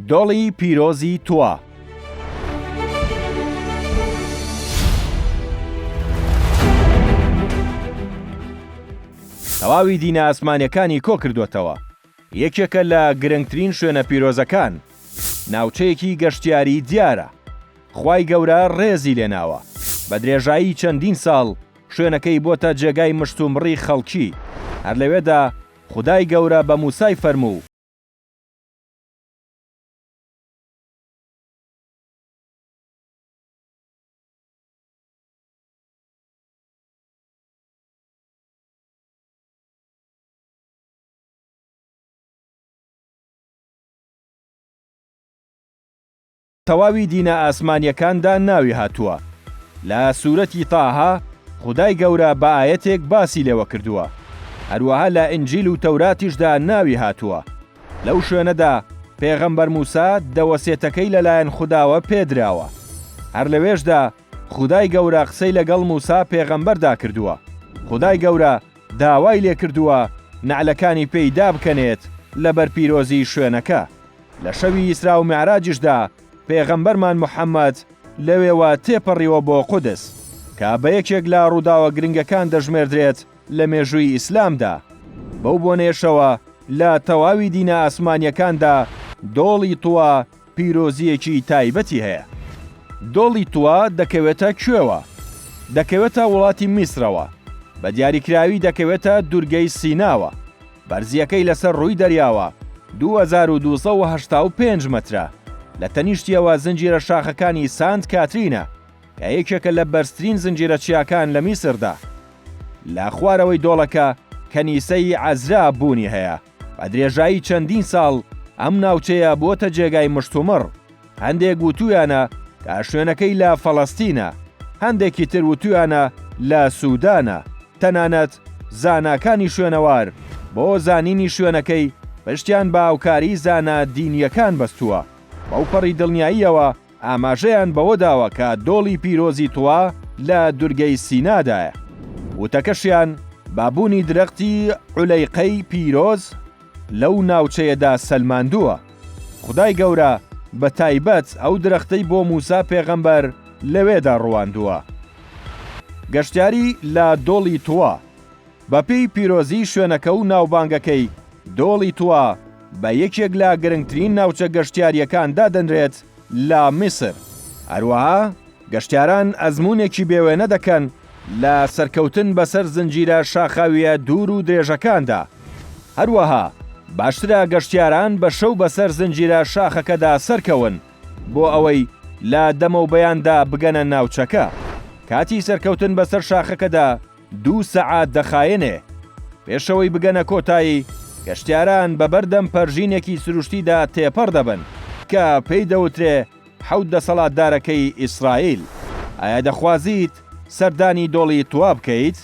دۆڵی پیرۆزی تووە. تەواوی دینە ئاسمانیەکانی کۆ کردوێتەوە. یەکێکە لە گرنگترین شوێنە پیرۆزەکان. ناوچەیەکی گەشتیاری دیارە. خوای گەورە ڕێزی لێناوە. بە درێژایی چەندین ساڵ شوێنەکەی بۆتە جێگای مشتومڕی خەڵکی. هەر لەوێدا خودای گەورە بە موسای فەرموو تەواوی دینە ئاسمانیەکاندا ناوی هاتووە. لە سوورەتی تاها خودای گەورە بە ئایەتێک باسی لێوە کردووە. هەروەها لە ئینجیل و تەوراتیشدا ناوی هاتووە. لەو شوێنەدا پێغەمبەر موسا دەوەسێتەکەی لەلایەن خوداوە پێدراوە. هەر لەوێشدا خودای گەورە قسەی لەگەڵ موسا پێغەمبەردا کردووە. خودای گەورە داوای لێ کردووە نعلەکانی پێیدا بکەنێت لەبەر پیرۆزی شوێنەکە. لە شەوی ئیسرا و میعراجیشدا پێغەمبەرمان محەممەد لەوێوە تێپەڕیوە بۆ قودس کە بە یەکێک لە ڕووداوە گرنگەکان دەژمێردرێت لە مێژووی ئیسلامدا. بەو بۆنێشەوە لە تەواوی دینە ئاسمانیەکاندا دۆڵی تووە پیرۆزیەکی تایبەتی هەیە. دۆڵی تووە دەکەوێتە کوێوە؟ دەکەوێتە وڵاتی میسرەوە. بە دیاریکراوی دەکەوێتە دوورگەی سیناوە. بەرزیەکەی لەسەر ڕووی دەریاوە 2285 مەترە. لە تەنیشتیەوە زنجیرە شاخەکانی سانت کاترینە کە یەکێکە لە بەرزترین زنجیرە چیاکان لە میسردا. لە خوارەوەی دۆڵەکە کەنیسەی عەزرا بوونی هەیە. بە درێژایی چەندین ساڵ ئەم ناوچەیە بۆتە جێگای مشتومڕ. هەندێک وتویانە کە شوێنەکەی لە فەڵەستینە، هەندێکی تر وتویانە لە سوودانە. تەنانەت زاناکانی شوێنەوار بۆ زانینی شوێنەکەی پشتیان بە هاوکاری زانە دینیەکان بەستووە. بەو پەڕی دڵنیاییەوە ئاماژەیان بەوە داوە کە دۆڵی پیرۆزی تووە لە دوورگەی سینادایە. وتەکەشیان بابوونی درەختی عولەیقەی پیرۆز لەو ناوچەیەدا سەلماندووە. خودای گەورە بە تایبەت ئەو درەختەی بۆ موسا پێغەمبەر لەوێدا ڕواندووە. گەشتیاری لە دۆڵی تووە. بەپێی پیرۆزی شوێنەکە و ناوبانگەکەی دۆڵی تووە بە یەکێک لە گرنگترین ناوچە گەشتیاریەکاندا دەنرێت لە میسر. هەروەها گەشتیاران ئەزموونێکی بێوێنە دەکەن لە سەرکەوتن بەسەر زنجیرە شاخاویە دوور و درێژەکاندا. هەروەها باشترە گەشتیاران بە شەو بەسەر زنجیرە شاخەکەدا سەرکەون بۆ ئەوەی لە دەمە و بەیاندا بگەنە ناوچەکە. کاتی سەرکەوتن بەسەر شاخەکەدا 2 سەعات دەخایەنێ. پێشەوەی بگەنە کۆتایی گەشتیاران بە بەردەم پەرژینێکی سروشتیدا تێپەڕ دەبن کە پێی دەوترێ حەوت دەسەڵاتدارەکەی ئیسرائیل. ئایا دەخوازیت سەردانی دۆڵی تووە بکەیت؟